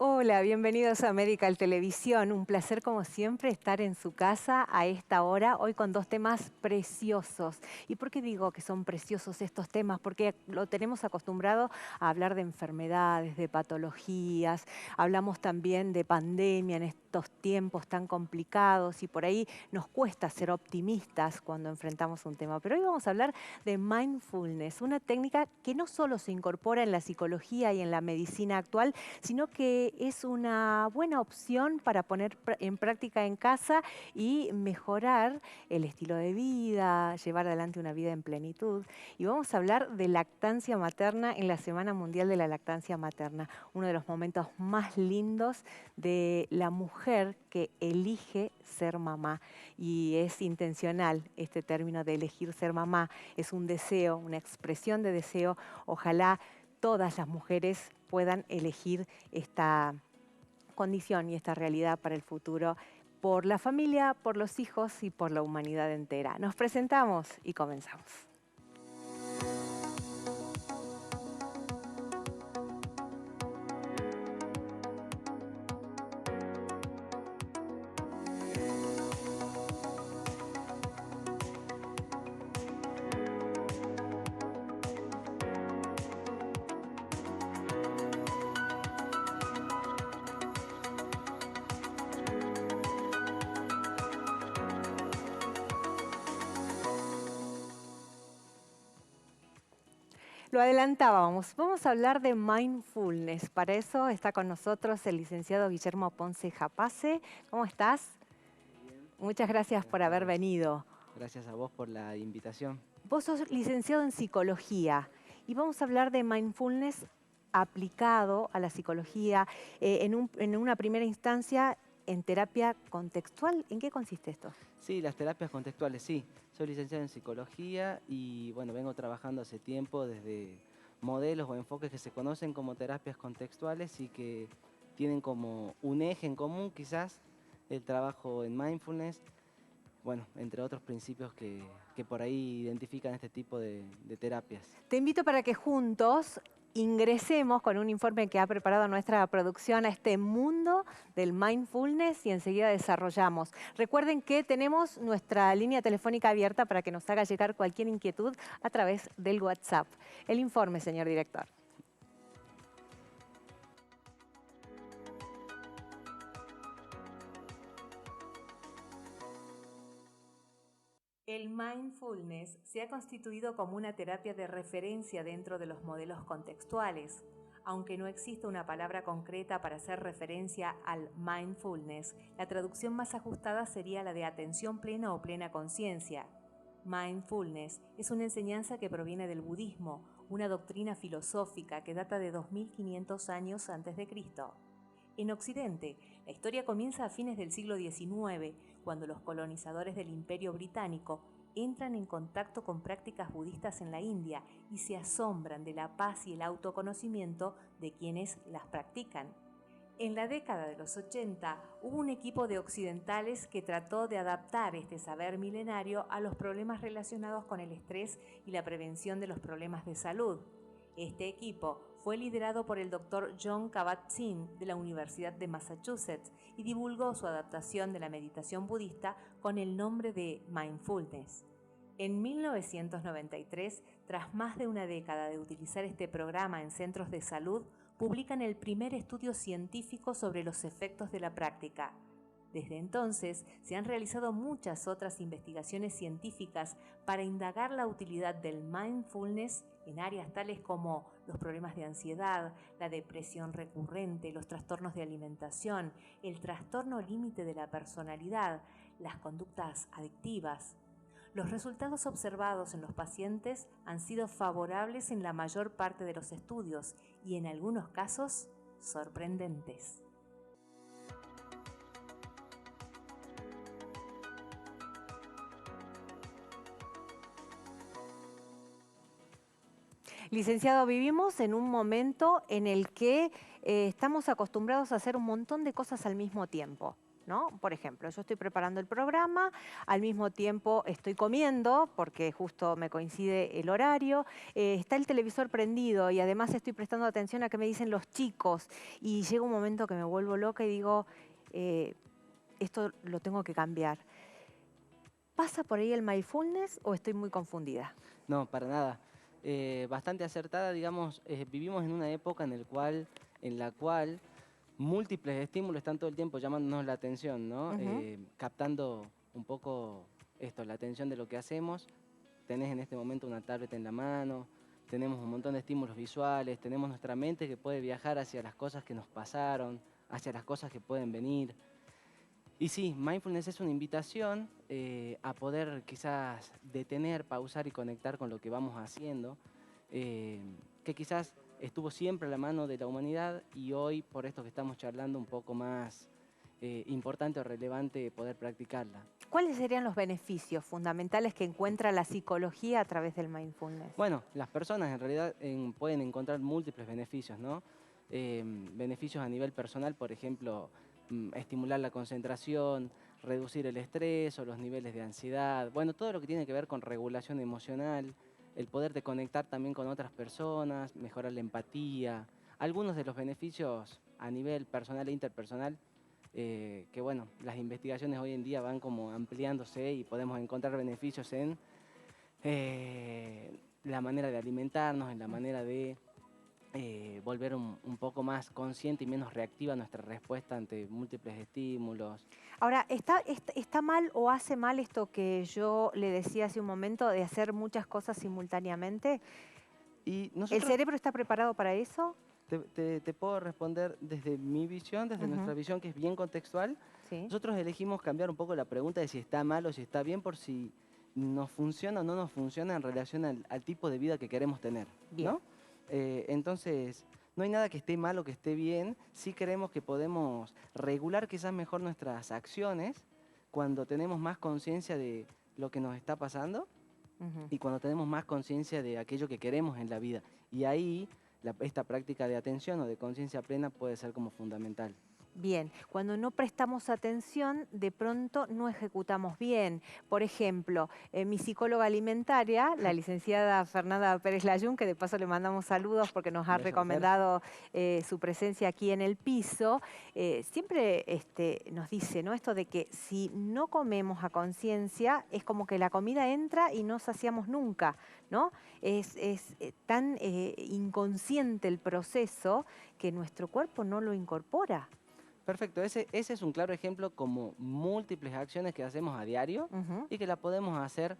Hola, bienvenidos a Medical Televisión. Un placer, como siempre, estar en su casa a esta hora, hoy con dos temas preciosos. ¿Y por qué digo que son preciosos estos temas? Porque lo tenemos acostumbrado a hablar de enfermedades, de patologías, hablamos también de pandemia en estos tiempos tan complicados y por ahí nos cuesta ser optimistas cuando enfrentamos un tema. Pero hoy vamos a hablar de mindfulness, una técnica que no solo se incorpora en la psicología y en la medicina actual, sino que es una buena opción para poner en práctica en casa y mejorar el estilo de vida, llevar adelante una vida en plenitud. Y vamos a hablar de lactancia materna en la Semana Mundial de la Lactancia Materna, uno de los momentos más lindos de la mujer que elige ser mamá. Y es intencional este término de elegir ser mamá, es un deseo, una expresión de deseo. Ojalá todas las mujeres puedan elegir esta condición y esta realidad para el futuro, por la familia, por los hijos y por la humanidad entera. Nos presentamos y comenzamos. Lo adelantábamos, vamos a hablar de mindfulness. Para eso está con nosotros el licenciado Guillermo Ponce Japace. ¿Cómo estás? Bien, Muchas gracias buenas por haber tardes. venido. Gracias a vos por la invitación. Vos sos licenciado en psicología y vamos a hablar de mindfulness aplicado a la psicología en una primera instancia en terapia contextual. ¿En qué consiste esto? Sí, las terapias contextuales, sí. Soy licenciado en psicología y bueno, vengo trabajando hace tiempo desde modelos o enfoques que se conocen como terapias contextuales y que tienen como un eje en común quizás el trabajo en mindfulness, bueno, entre otros principios que por ahí identifican este tipo de terapias. Te invito para que juntos ingresemos con un informe que ha preparado nuestra producción a este mundo del mindfulness y enseguida desarrollamos. Recuerden que tenemos nuestra línea telefónica abierta para que nos haga llegar cualquier inquietud a través del WhatsApp. El informe, señor director. El mindfulness se ha constituido como una terapia de referencia dentro de los modelos contextuales. Aunque no existe una palabra concreta para hacer referencia al mindfulness, la traducción más ajustada sería la de atención plena o plena conciencia. Mindfulness es una enseñanza que proviene del budismo, una doctrina filosófica que data de 2500 años antes de Cristo. En Occidente, la historia comienza a fines del siglo XIX, cuando los colonizadores del Imperio Británico entran en contacto con prácticas budistas en la India y se asombran de la paz y el autoconocimiento de quienes las practican. En la década de los 80 hubo un equipo de occidentales que trató de adaptar este saber milenario a los problemas relacionados con el estrés y la prevención de los problemas de salud. Este equipo fue liderado por el Dr. John Kabat-Zinn de la Universidad de Massachusetts y divulgó su adaptación de la meditación budista con el nombre de mindfulness. En 1993, tras más de una década de utilizar este programa en centros de salud, publican el primer estudio científico sobre los efectos de la práctica. Desde entonces, se han realizado muchas otras investigaciones científicas para indagar la utilidad del mindfulness en áreas tales como los problemas de ansiedad, la depresión recurrente, los trastornos de alimentación, el trastorno límite de la personalidad, las conductas adictivas. Los resultados observados en los pacientes han sido favorables en la mayor parte de los estudios y en algunos casos sorprendentes. Licenciado, vivimos en un momento en el que estamos acostumbrados a hacer un montón de cosas al mismo tiempo, ¿no? Por ejemplo, yo estoy preparando el programa, al mismo tiempo estoy comiendo, porque justo me coincide el horario, está el televisor prendido y además estoy prestando atención a qué me dicen los chicos y llega un momento que me vuelvo loca y digo, esto lo tengo que cambiar. ¿Pasa por ahí el mindfulness o estoy muy confundida? No, para nada. Bastante acertada, digamos, vivimos en una época en la cual múltiples estímulos están todo el tiempo llamándonos la atención, ¿no? Ujú. Captando un poco esto, la atención de lo que hacemos. Tenés en este momento una tablet en la mano, tenemos un montón de estímulos visuales, tenemos nuestra mente que puede viajar hacia las cosas que nos pasaron, hacia las cosas que pueden venir. Y sí, mindfulness es una invitación a poder quizás detener, pausar y conectar con lo que vamos haciendo, eh, que quizás estuvo siempre a la mano de la humanidad y hoy, por esto que estamos charlando, un poco más importante o relevante poder practicarla. ¿Cuáles serían los beneficios fundamentales que encuentra la psicología a través del mindfulness? Bueno, las personas en realidad pueden encontrar múltiples beneficios, ¿no? Beneficios a nivel personal, por ejemplo, estimular la concentración, reducir el estrés o los niveles de ansiedad, bueno, todo lo que tiene que ver con regulación emocional, el poder de conectar también con otras personas, mejorar la empatía, algunos de los beneficios a nivel personal e interpersonal, que bueno, las investigaciones hoy en día van como ampliándose y podemos encontrar beneficios en la manera de alimentarnos, en la manera de volver un poco más consciente y menos reactiva nuestra respuesta ante múltiples estímulos. Ahora, ¿está mal o hace mal esto que yo le decía hace un momento de hacer muchas cosas simultáneamente? Y ¿El nosotros, cerebro está preparado para eso? te puedo responder desde mi visión, desde nuestra Ujú. visión que es bien contextual. Sí, Nosotros elegimos cambiar un poco la pregunta de si está mal o si está bien por si nos funciona o no nos funciona en relación al tipo de vida que queremos tener, bien. ¿no? Entonces, no hay nada que esté mal o que esté bien. Sí creemos que podemos regular quizás mejor nuestras acciones cuando tenemos más conciencia de lo que nos está pasando Ujú. y cuando tenemos más conciencia de aquello que queremos en la vida. Y ahí esta práctica de atención o de conciencia plena puede ser como fundamental. Bien, cuando no prestamos atención, de pronto no ejecutamos bien. Por ejemplo, mi psicóloga alimentaria, la licenciada Fernanda Pérez Layún, que de paso le mandamos saludos porque nos Un ha beso, Fer. recomendado su presencia aquí en el piso, siempre nos dice, ¿no? Esto de que si no comemos a conciencia, es como que la comida entra y no saciamos nunca, ¿no? Es tan inconsciente el proceso que nuestro cuerpo no lo incorpora. Perfecto, ese es un claro ejemplo como múltiples acciones que hacemos a diario Ujú. y que la podemos hacer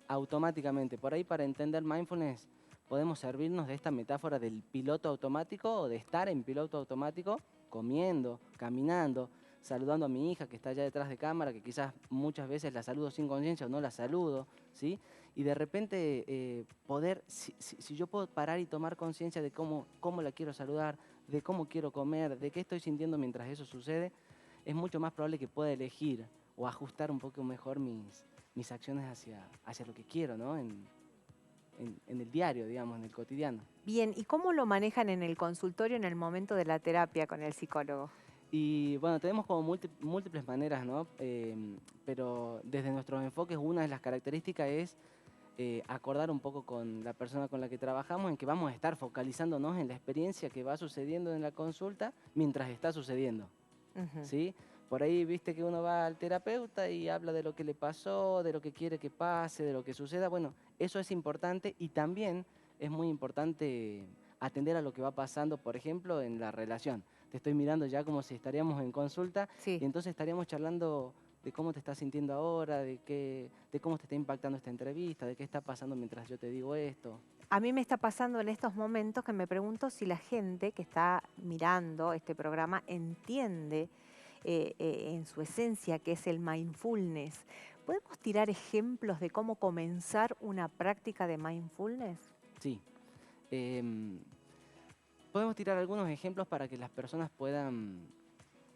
automáticamente. Por ahí para entender mindfulness podemos servirnos de esta metáfora del piloto automático o de estar en piloto automático, comiendo, caminando, saludando a mi hija que está allá detrás de cámara, que quizás muchas veces la saludo sin conciencia o no la saludo, ¿sí? Y de repente poder, si yo puedo parar y tomar conciencia de cómo la quiero saludar, de cómo quiero comer, de qué estoy sintiendo mientras eso sucede, es mucho más probable que pueda elegir o ajustar un poco mejor mis acciones hacia lo que quiero, ¿no? En el diario, digamos, en el cotidiano. Bien, ¿y cómo lo manejan en el consultorio en el momento de la terapia con el psicólogo? Y bueno, tenemos como múltiples maneras, ¿no? Pero desde nuestros enfoques, una de las características es acordar un poco con la persona con la que trabajamos en que vamos a estar focalizándonos en la experiencia que va sucediendo en la consulta mientras está sucediendo. Ujú. ¿Sí? Por ahí viste que uno va al terapeuta y habla de lo que le pasó, de lo que quiere que pase, de lo que suceda. Bueno, eso es importante y también es muy importante atender a lo que va pasando, por ejemplo, en la relación. Te estoy mirando ya como si estaríamos en consulta y Sí, entonces estaríamos charlando de cómo te estás sintiendo ahora, de cómo te está impactando esta entrevista, de qué está pasando mientras yo te digo esto. a mí me está pasando en estos momentos que me pregunto si la gente que está mirando este programa entiende en su esencia que es el mindfulness. ¿Podemos tirar ejemplos de cómo comenzar una práctica de mindfulness? Sí. Em, Podemos tirar algunos ejemplos para que las personas puedan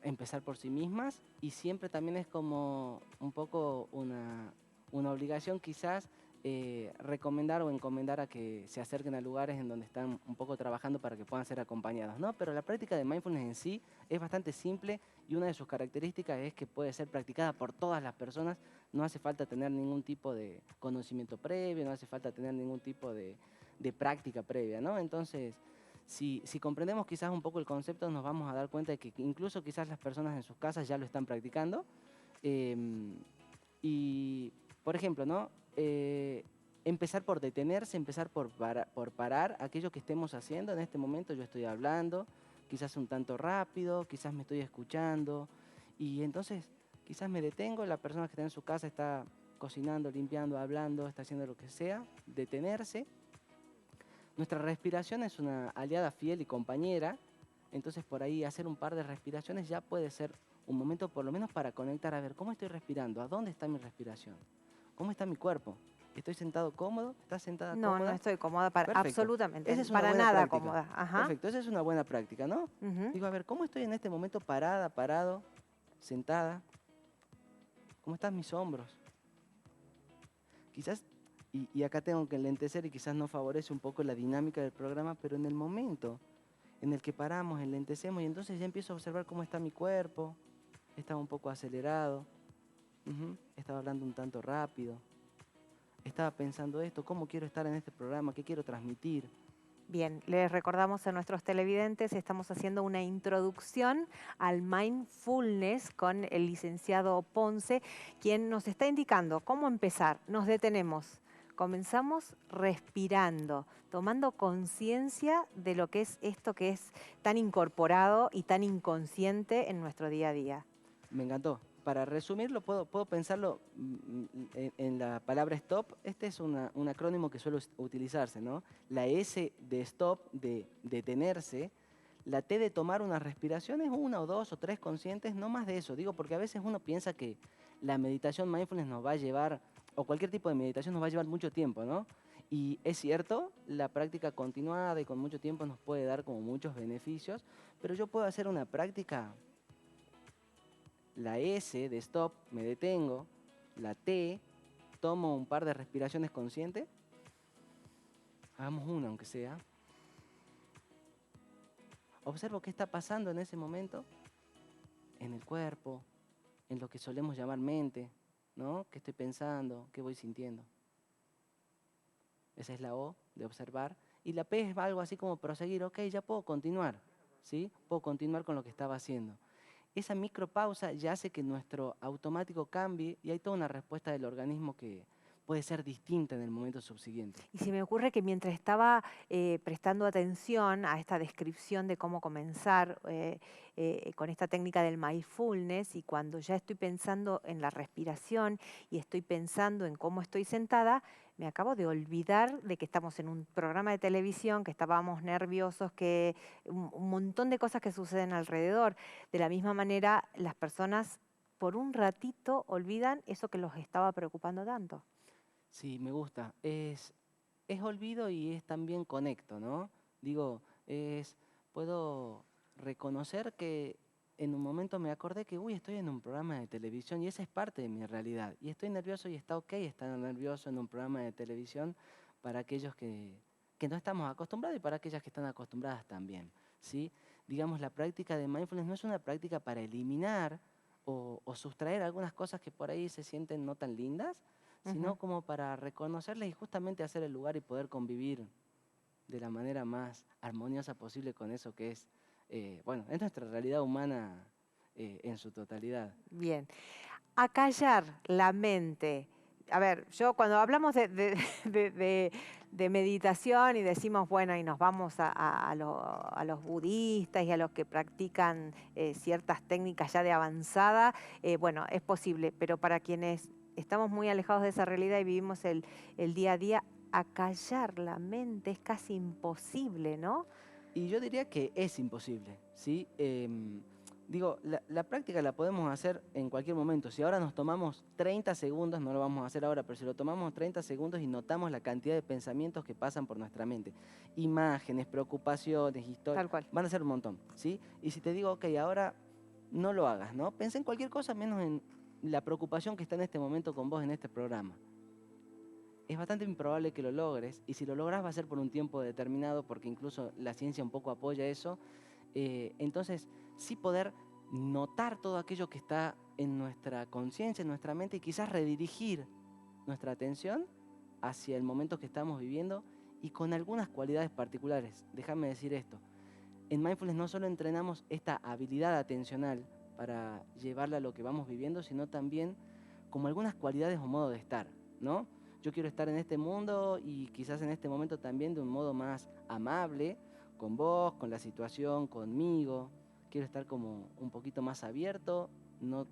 empezar por sí mismas y siempre también es como un poco una obligación quizás recomendar o encomendar a que se acerquen a lugares en donde están un poco trabajando para que puedan ser acompañados, ¿no? Pero la práctica de mindfulness en sí es bastante simple y una de sus características es que puede ser practicada por todas las personas. No hace falta tener ningún tipo de conocimiento previo, no hace falta tener ningún tipo de práctica previa, ¿no? Entonces, si comprendemos quizás un poco el concepto, nos vamos a dar cuenta de que incluso quizás las personas en sus casas ya lo están practicando. Y, por ejemplo, ¿no? Empezar por detenerse, empezar por parar aquello que estemos haciendo. En este momento yo estoy hablando, quizás un tanto rápido, quizás me estoy escuchando. Y entonces quizás me detengo, la persona que está en su casa está cocinando, limpiando, hablando, está haciendo lo que sea. Detenerse. Nuestra respiración es una aliada fiel y compañera. Entonces por ahí hacer un par de respiraciones ya puede ser un momento por lo menos para conectar, a ver, ¿cómo estoy respirando? ¿A dónde está mi respiración? ¿Cómo está mi cuerpo? ¿Estoy sentado cómodo? ¿Estás sentada No, no cómoda? estoy cómoda para Perfecto. absolutamente, Esa es una para buena nada práctica. cómoda. Ajá. Perfecto, esa es una buena práctica, ¿no? Ujú. Digo, a ver, ¿cómo estoy en este momento parada, parado, sentada? ¿Cómo están mis hombros? Quizás, y acá tengo que enlentecer y quizás no favorece un poco la dinámica del programa, pero en el momento en el que paramos, enlentecemos y entonces ya empiezo a observar cómo está mi cuerpo. Estaba un poco acelerado, estaba hablando un tanto rápido, estaba pensando esto, cómo quiero estar en este programa, qué quiero transmitir. Bien, les recordamos a nuestros televidentes, estamos haciendo una introducción al mindfulness con el licenciado Ponce, quien nos está indicando cómo empezar. Nos detenemos, comenzamos respirando, tomando conciencia de lo que es esto que es tan incorporado y tan inconsciente en nuestro día a día. Me encantó. Para resumirlo, puedo pensarlo en la palabra stop. Este es un acrónimo que suele utilizarse, ¿no? La S de stop, de detenerse. La T de tomar unas respiraciones, una o dos o tres conscientes, no más de eso. Digo, porque a veces uno piensa que la meditación mindfulness nos va a llevar, o cualquier tipo de meditación nos va a llevar mucho tiempo, ¿no? Y es cierto, la práctica continuada y con mucho tiempo nos puede dar como muchos beneficios, pero yo puedo hacer una práctica. La S de stop, me detengo. La T, tomo un par de respiraciones conscientes. Hagamos una, aunque sea. Observo qué está pasando en ese momento, en el cuerpo, en lo que solemos llamar mente, ¿no? ¿Qué estoy pensando? ¿Qué voy sintiendo? Esa es la O, de observar. Y la P es algo así como proseguir. Ok, ya puedo continuar, ¿sí? Puedo continuar con lo que estaba haciendo. Esa micropausa ya hace que nuestro automático cambie y hay toda una respuesta del organismo que puede ser distinta en el momento subsiguiente. Y se me ocurre que mientras estaba prestando atención a esta descripción de cómo comenzar con esta técnica del mindfulness y cuando ya estoy pensando en la respiración y estoy pensando en cómo estoy sentada, me acabo de olvidar de que estamos en un programa de televisión, que estábamos nerviosos, que un montón de cosas que suceden alrededor. De la misma manera, las personas por un ratito olvidan eso que los estaba preocupando tanto. Sí, me gusta. Es olvido y es también conecto, ¿no? Digo, puedo reconocer que en un momento me acordé que, uy, estoy en un programa de televisión y esa es parte de mi realidad. Y estoy nervioso y está ok estar nervioso en un programa de televisión para aquellos que no estamos acostumbrados y para aquellas que están acostumbradas también, ¿sí? Digamos, la práctica de mindfulness no es una práctica para eliminar o sustraer algunas cosas que por ahí se sienten no tan lindas, sino como para reconocerles y justamente hacer el lugar y poder convivir de la manera más armoniosa posible con eso que es, bueno, es nuestra realidad humana en su totalidad. Bien. Acallar la mente. A ver, yo cuando hablamos de meditación y decimos, bueno, y nos vamos a los budistas y a los que practican ciertas técnicas ya de avanzada, bueno, es posible, pero para quienes estamos muy alejados de esa realidad y vivimos el día a día, acallar la mente es casi imposible, ¿no? Y yo diría que es imposible, ¿sí? Digo, la práctica la podemos hacer en cualquier momento. Si ahora nos tomamos 30 segundos, no lo vamos a hacer ahora, pero si lo tomamos 30 segundos y notamos la cantidad de pensamientos que pasan por nuestra mente, imágenes, preocupaciones, historias, Tal cual. van a ser un montón, ¿sí? Y si te digo, ok, ahora no lo hagas, ¿no? Pensé en cualquier cosa menos en la preocupación que está en este momento con vos en este programa. es bastante improbable que lo logres, y si lo logras va a ser por un tiempo determinado, porque incluso la ciencia un poco apoya eso. Entonces, sí poder notar todo aquello que está en nuestra conciencia, en nuestra mente, y quizás redirigir nuestra atención hacia el momento que estamos viviendo y con algunas cualidades particulares. Déjame decir esto. En Mindfulness no solo entrenamos esta habilidad atencional para llevarla a lo que vamos viviendo, sino también como algunas cualidades o modo de estar, ¿no? Yo quiero estar en este mundo y quizás en este momento también de un modo más amable, con vos, con la situación, conmigo. Quiero estar como un poquito más abierto, no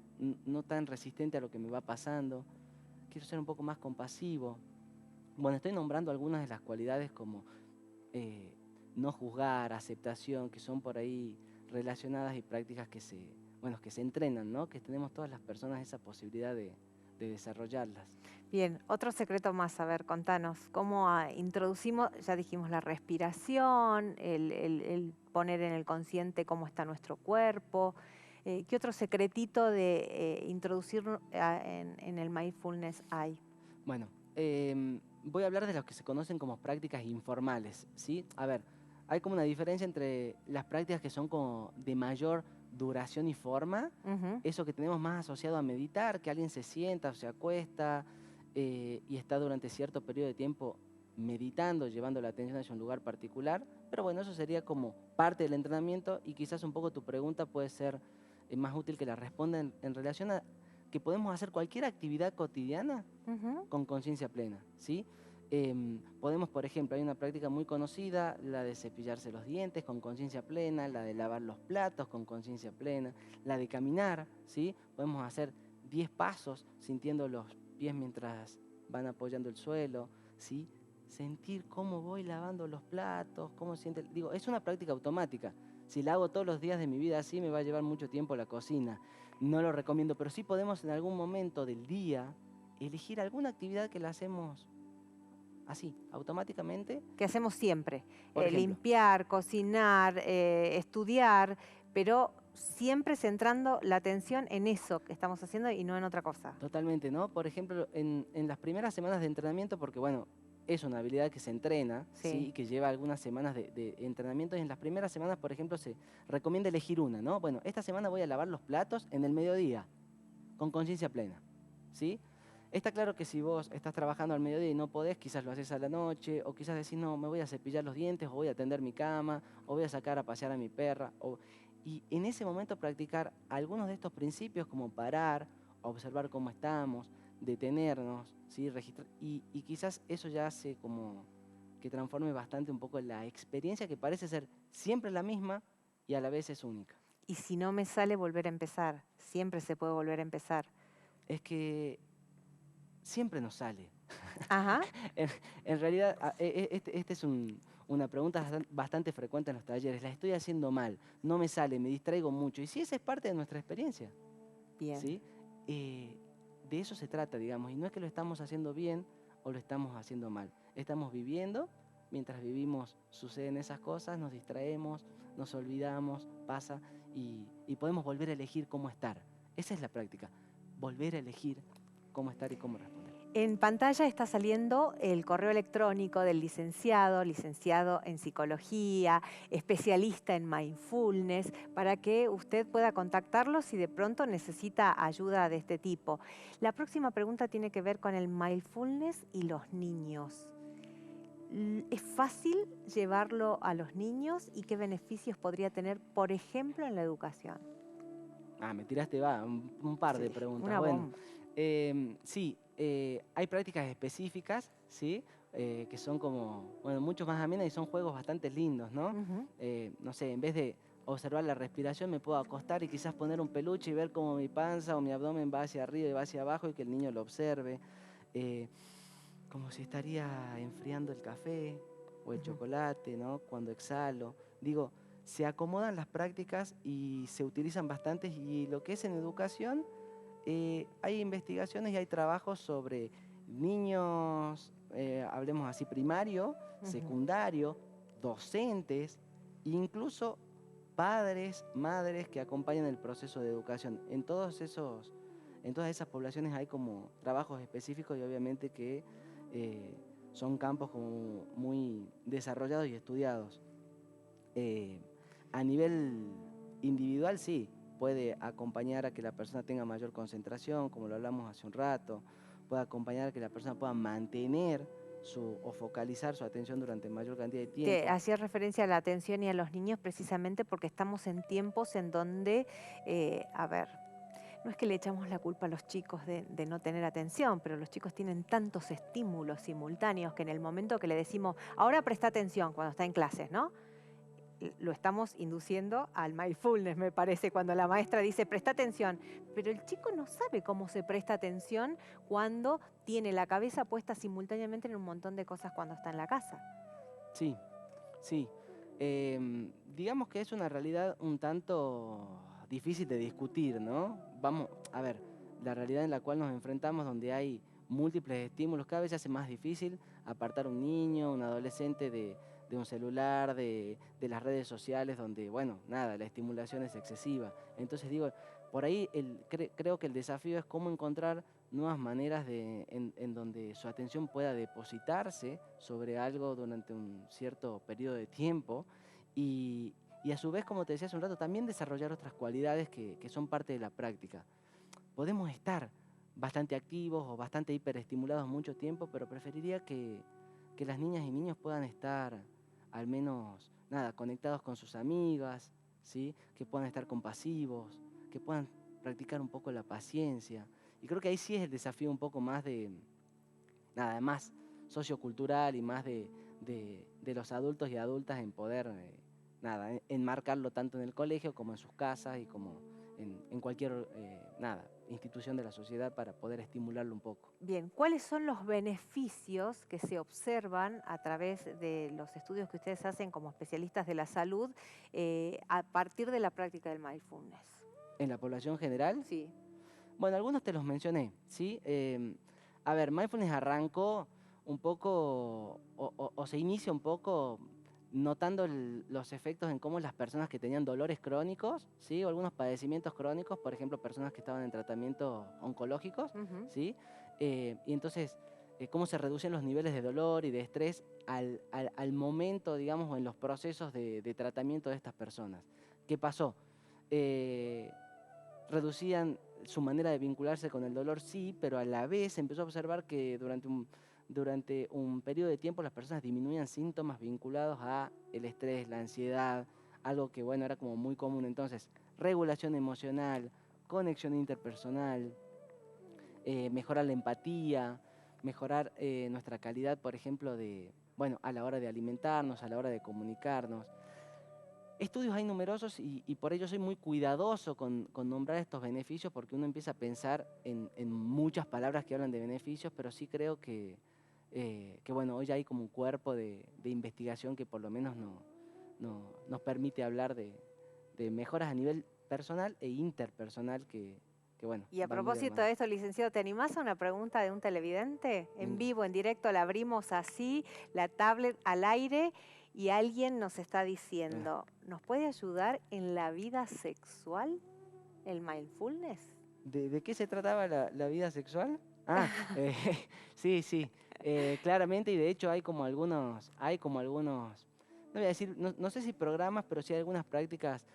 tan resistente a lo que me va pasando. Quiero ser un poco más compasivo. Bueno, estoy nombrando algunas de las cualidades como eh, no juzgar, aceptación, que son por ahí relacionadas y prácticas que se entrenan, ¿no? Que tenemos todas las personas esa posibilidad de desarrollarlas. Bien, otro secreto más, a ver, contanos, ¿cómo introducimos, ya dijimos, la respiración, el poner en el consciente cómo está nuestro cuerpo? ¿Qué otro secretito de introducir en el mindfulness hay? Bueno, voy a hablar de los que se conocen como prácticas informales, ¿sí? A ver, hay como una diferencia entre las prácticas que son como de mayor duración y forma, Ujú. eso que tenemos más asociado a meditar, que alguien se sienta o se acuesta y está durante cierto periodo de tiempo meditando, llevando la atención hacia un lugar particular, pero bueno, eso sería como parte del entrenamiento, y quizás un poco tu pregunta puede ser más útil que la responda en relación a que podemos hacer cualquier actividad cotidiana Ujú. con conciencia plena, ¿sí? Podemos, por ejemplo, hay una práctica muy conocida, la de cepillarse los dientes con conciencia plena, la de lavar los platos con conciencia plena, la de caminar, ¿sí? Podemos hacer 10 pasos sintiendo los pies mientras van apoyando el suelo, ¿sí? Sentir cómo voy lavando los platos, cómo siente... Digo, es una práctica automática. Si la hago todos los días de mi vida así, me va a llevar mucho tiempo la cocina. No lo recomiendo, pero sí podemos en algún momento del día elegir alguna actividad que la hacemos así, automáticamente, Que hacemos siempre, por ejemplo. limpiar, cocinar, estudiar, pero siempre centrando la atención en eso que estamos haciendo y no en otra cosa. Totalmente, ¿no? Por ejemplo, en las primeras semanas de entrenamiento, porque bueno, es una habilidad que se entrena, ¿sí? Sí. Y que lleva algunas semanas de entrenamiento, y en las primeras semanas, por ejemplo, se recomienda elegir una, ¿no? Bueno, esta semana voy a lavar los platos en el mediodía, con conciencia plena, ¿sí? Está claro que si vos estás trabajando al mediodía y no podés, quizás lo haces a la noche, o quizás decís, no, me voy a cepillar los dientes, o voy a tender mi cama, o voy a sacar a pasear a mi perra. Y en ese momento practicar algunos de estos principios, como parar, observar cómo estamos, detenernos, ¿sí? Registrar, y quizás eso ya hace como que transforme bastante un poco la experiencia, que parece ser siempre la misma y a la vez es única. Y si no me sale, volver a empezar. Siempre se puede volver a empezar. Es que siempre nos sale. Ajá. En, en realidad, este es una pregunta bastante frecuente en los talleres. La estoy haciendo mal, no me sale, me distraigo mucho. Y sí, esa es parte de nuestra experiencia, Bien. ¿sí? Eh, de eso se trata, digamos. Y no es que lo estamos haciendo bien o lo estamos haciendo mal. Estamos viviendo, mientras vivimos suceden esas cosas, nos distraemos, nos olvidamos, pasa, y podemos volver a elegir cómo estar. Esa es la práctica, volver a elegir cómo estar y cómo responder. En pantalla está saliendo el correo electrónico del licenciado, licenciado en psicología, especialista en mindfulness, para que usted pueda contactarlo si de pronto necesita ayuda de este tipo. La próxima pregunta tiene que ver con el mindfulness y los niños. ¿Es fácil llevarlo a los niños y qué beneficios podría tener, por ejemplo, en la educación? Ah, me tiraste un par de Sí, preguntas. una Bueno, bomba. sí, hay prácticas específicas, ¿sí? Que son como, bueno, mucho más amenas y son juegos bastante lindos, ¿no? Ujú. No sé, en vez de observar la respiración, me puedo acostar y quizás poner un peluche y ver cómo mi panza o mi abdomen va hacia arriba y va hacia abajo, y que el niño lo observe. Eh, Como si estaría enfriando el café o el Ujú. chocolate, ¿no? Cuando exhalo. Digo, se acomodan las prácticas y se utilizan bastantes, y lo que es en educación, hay investigaciones y hay trabajos sobre niños, hablemos así, primario, Ujú. secundario, docentes, incluso padres, madres que acompañan el proceso de educación. En todas esas poblaciones hay como trabajos específicos, y obviamente que son campos como muy desarrollados y estudiados. Eh, a nivel individual sí, puede acompañar a que la persona tenga mayor concentración, como lo hablamos hace un rato, puede acompañar a que la persona pueda mantener o focalizar su atención durante mayor cantidad de Te tiempo. hacía referencia a la atención y a los niños precisamente porque estamos en tiempos en donde, a ver, no es que le echamos la culpa a los chicos de no tener atención, pero los chicos tienen tantos estímulos simultáneos que en el momento que le decimos, ahora presta atención cuando está en clases, ¿no? Lo estamos induciendo al mindfulness, me parece, cuando la maestra dice presta atención, pero el chico no sabe cómo se presta atención cuando tiene la cabeza puesta simultáneamente en un montón de cosas cuando está en la casa. Sí, sí. Digamos que es una realidad un tanto difícil de discutir, ¿no? Vamos, a ver, la realidad en la cual nos enfrentamos, donde hay múltiples estímulos, cada vez se hace más difícil apartar a un niño, un adolescente de un celular, de las redes sociales, donde, bueno, nada, la estimulación es excesiva. Entonces digo, por ahí creo que el desafío es cómo encontrar nuevas maneras en donde su atención pueda depositarse sobre algo durante un cierto periodo de tiempo y, y a su vez, como te decía hace un rato, también desarrollar otras cualidades que son parte de la práctica. Podemos estar bastante activos o bastante hiperestimulados mucho tiempo, pero preferiría que las niñas y niños puedan estar al menos, nada, conectados con sus amigas, ¿sí? Que puedan estar compasivos, que puedan practicar un poco la paciencia. Y creo que ahí sí es el desafío un poco más nada, más sociocultural y más de los adultos y adultas en poder, nada, enmarcarlo tanto en el colegio como en sus casas y como en cualquier, nada, institución de la sociedad para poder estimularlo un poco. Bien, ¿cuáles son los beneficios que se observan a través de los estudios que ustedes hacen como especialistas de la salud a partir de la práctica del mindfulness? En la población general, Sí. bueno, algunos te los mencioné, ¿sí? A ver, mindfulness arrancó un poco, o se inicia un poco notando los efectos en cómo las personas que tenían dolores crónicos, ¿sí? O algunos padecimientos crónicos, por ejemplo, personas que estaban en tratamientos oncológicos, Ujú. ¿sí? Y entonces, cómo se reducen los niveles de dolor y de estrés al momento, digamos, o en los procesos de tratamiento de estas personas. ¿Qué pasó? Eh, Reducían su manera de vincularse con el dolor, sí, pero a la vez se empezó a observar que durante un periodo de tiempo las personas disminuían síntomas vinculados a el estrés, la ansiedad, algo que, bueno, era como muy común. Entonces, regulación emocional, conexión interpersonal, mejorar la empatía, mejorar nuestra calidad, por ejemplo, bueno, a la hora de alimentarnos, a la hora de comunicarnos. Estudios hay numerosos y por ello soy muy cuidadoso con nombrar estos beneficios porque uno empieza a pensar en muchas palabras que hablan de beneficios, pero sí creo que bueno, hoy hay como un cuerpo de investigación que por lo menos nos permite hablar de mejoras a nivel personal e interpersonal que bueno, Y a van muy de la propósito mano. de esto, licenciado, ¿te animás a una pregunta de un televidente? En Venga. vivo, en directo, la abrimos así, la tablet al aire y alguien nos está Ah, diciendo, ¿nos puede ayudar en la vida sexual el mindfulness? ¿De qué se trataba la vida sexual? Ah, sí, sí, claramente, y de hecho hay como algunos, no voy a decir, no sé si programas, pero sí hay algunas prácticas,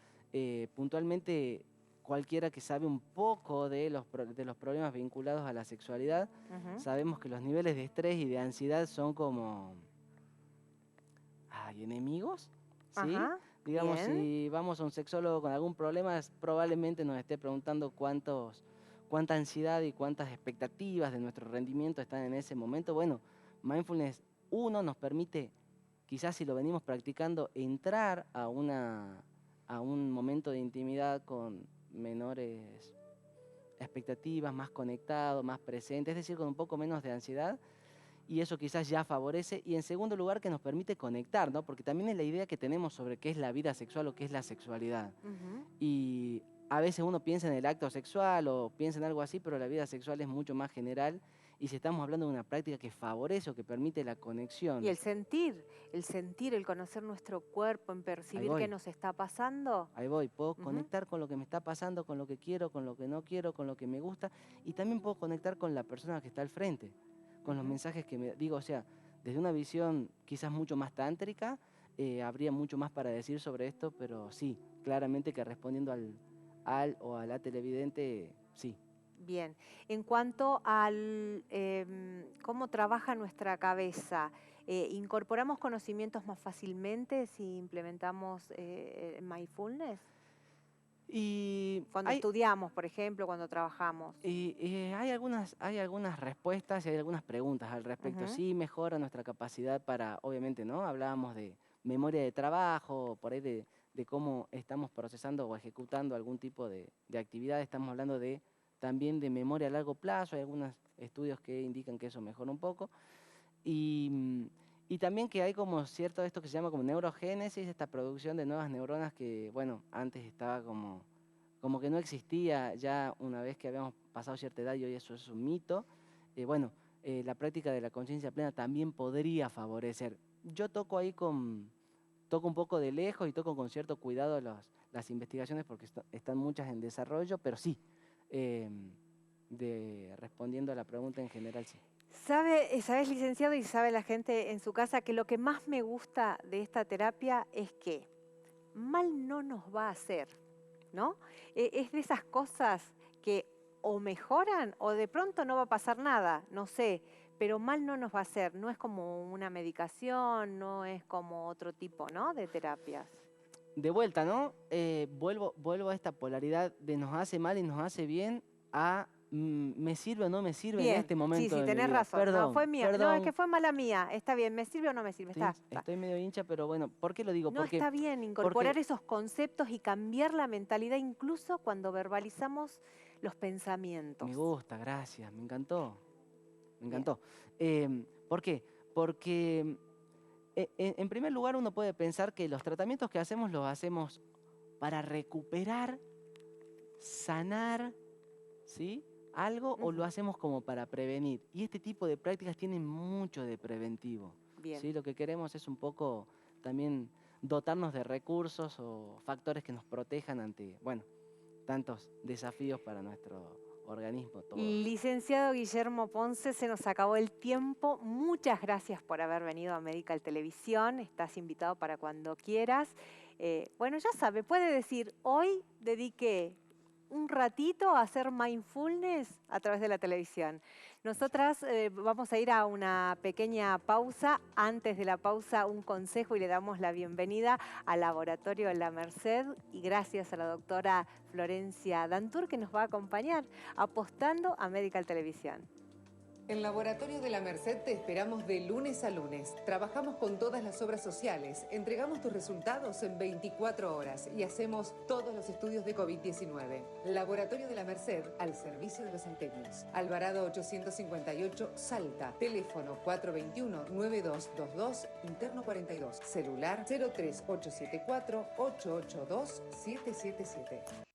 puntualmente cualquiera que sabe un poco de los problemas vinculados a la sexualidad, Ujú. sabemos que los niveles de estrés y de ansiedad son como, ay, enemigos, ¿sí? Ajá, Digamos, bien. si vamos a un sexólogo con algún problema, probablemente nos esté preguntando cuánta ansiedad y cuántas expectativas de nuestro rendimiento están en ese momento. Bueno, mindfulness, uno, nos permite, quizás si lo venimos practicando, entrar a un momento de intimidad con menores expectativas, más conectado, más presente, es decir, con un poco menos de ansiedad y eso quizás ya favorece. Y en segundo lugar, que nos permite conectar, ¿no? Porque también es la idea que tenemos sobre qué es la vida sexual o qué es la sexualidad. Ujú. Y a veces uno piensa en el acto sexual o piensa en algo así, pero la vida sexual es mucho más general. Y si estamos hablando de una práctica que favorece o que permite la Y conexión, el sentir, el conocer nuestro cuerpo, en ahí percibir qué voy, nos está pasando. ahí voy. Puedo Ujú. conectar con lo que me está pasando, con lo que quiero, con lo que no quiero, con lo que me gusta. Y también puedo conectar con la persona que está al frente. con los mensajes que me digo, o sea, desde una visión quizás mucho más tántrica, habría mucho más para decir sobre esto, pero sí, claramente que respondiendo al o a la televidente, sí. Bien, en cuanto al cómo trabaja nuestra cabeza, ¿incorporamos conocimientos más fácilmente si implementamos mindfulness? Y Cuando hay, estudiamos, por ejemplo, cuando trabajamos. hay algunas respuestas y hay algunas preguntas al respecto. Ujú, Sí mejora nuestra capacidad para, obviamente, ¿no? Hablábamos de memoria de trabajo, por ahí de cómo estamos procesando o ejecutando algún tipo de actividad. Estamos hablando también de memoria a largo plazo. Hay algunos estudios que indican que eso mejora un poco. Y, y también que hay como cierto esto que se llama como neurogénesis, esta producción de nuevas neuronas que, bueno, antes estaba como que no existía ya una vez que habíamos pasado cierta edad y hoy eso es un mito. Bueno, la práctica de la conciencia plena también podría favorecer. Yo toco un poco de lejos y toco con cierto cuidado las investigaciones porque están muchas en desarrollo, pero sí, eh, respondiendo a la pregunta en general, sí. Sabes, licenciado, y sabe la gente en su casa que lo que más me gusta de esta terapia es que mal no nos va a hacer, ¿no? Es de esas cosas que o mejoran o de pronto no va a pasar nada, no sé, pero mal no nos va a hacer. No es como una medicación, no es como otro tipo, ¿no? De terapias. De vuelta, ¿no? Vuelvo a esta polaridad de nos hace mal y nos hace bien a me sirve o no me sirve en Bien, este sí, momento sí, de mi tenés vida. razón. No, Perdón, fue mía. No, es que perdón, fue mala mía. Está bien, ¿me sirve o no me sirve? sí, Está. estoy medio hincha, pero bueno, ¿por qué lo digo? No está bien Porque incorporar esos conceptos y cambiar la mentalidad incluso cuando verbalizamos los me pensamientos. gusta, gracias, me encantó, me Bien. encantó. ¿Por qué? Porque en primer lugar uno puede pensar que los tratamientos que hacemos los hacemos para recuperar, sanar, ¿sí? Algo o lo Ujú, hacemos como para prevenir. Y este tipo de prácticas tienen mucho de preventivo, bien. ¿sí? Lo que queremos es un poco también dotarnos de recursos o factores que nos protejan ante, bueno, tantos desafíos para nuestro organismo todos. Licenciado Guillermo Ponce, se nos acabó el tiempo. Muchas gracias por haber venido a Medical Televisión. Estás invitado para cuando quieras. Bueno, ya sabe, puede decir, hoy dediqué un ratito a hacer mindfulness a través de la televisión. Muchas gracias. Nosotras vamos a ir a una pequeña pausa. Antes de la pausa, un consejo y le damos la bienvenida al Laboratorio La Merced. Y gracias a la doctora Florencia Dantur que nos va a acompañar apostando a Medical Televisión. En Laboratorio de la Merced te esperamos de lunes a lunes. Trabajamos con todas las obras sociales, entregamos tus resultados en 24 horas y hacemos todos los estudios de COVID-19. Laboratorio de la Merced, al servicio de los salteños. Alvarado 858, Salta. Teléfono 421-9222, interno 42. Celular 03874-882-777.